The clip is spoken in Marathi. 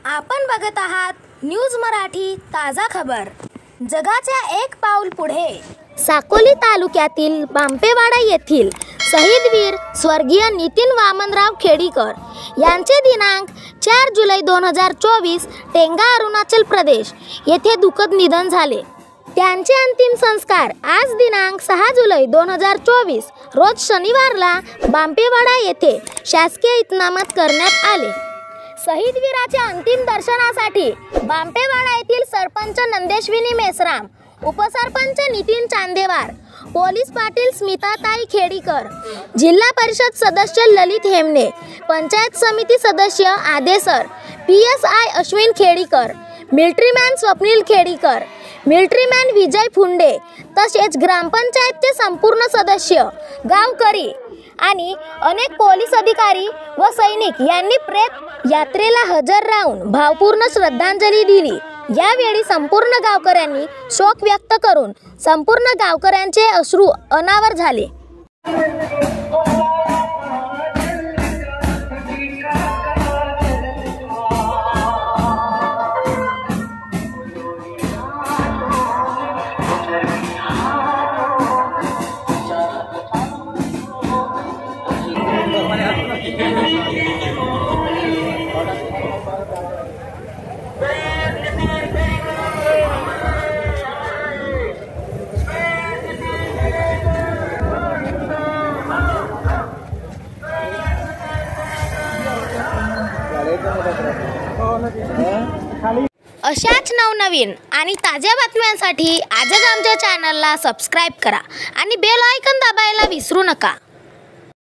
आपण बघत आहात न्यूज मराठी ताजा खबर। जगाच्या एक पाऊल पुढे साकोली तालुक्यातील बांपेवाडा येथील शहीदवीर स्वर्गीय नितीन वामनराव खेडीकर यांचे दिनांक 4 जुलै 2024 टेंगा अरुणाचल प्रदेश येथे दुःखद निधन झाले। त्यांचे अंतिम संस्कार आज दिनांक 6 जुलै 2024 रोज शनिवारला बांपेवाडा येथे शासकीय इतमामात करण्यात आले। शहीदवीराच्या अंतिम दर्शनासाठी बांपेवाडा येथील सरपंच नंदेश्विनी मेसराम, उपसरपंच नितीन चांदेवार, पोलीस पाटील स्मिताताई खेडीकर, जिल्हा परिषद सदस्य ललित हेमने, पंचायत समिती सदस्य आदेसर, PSI Ashwin Khedikar, military man Swapnil Khedikar, military man विजय फुंडे तसेच ग्रामपंचायतचे संपूर्ण सदस्य, गावकरी आणि अनेक पोलीस अधिकारी व सैनिक यांनी प्रेत यात्रेला हजर राहून भावपूर्ण श्रद्धांजली दिली। यावेळी संपूर्ण गावकऱ्यांनी शोक व्यक्त करून संपूर्ण गावकऱ्यांचे अश्रू अनावर झाले। अशाच नवनवीन आणि ताज्या बातम्यांसाठी आजच आमच्या चॅनलला सबस्क्राइब करा आणि बेल आयकॉन दाबायला विसरू नका।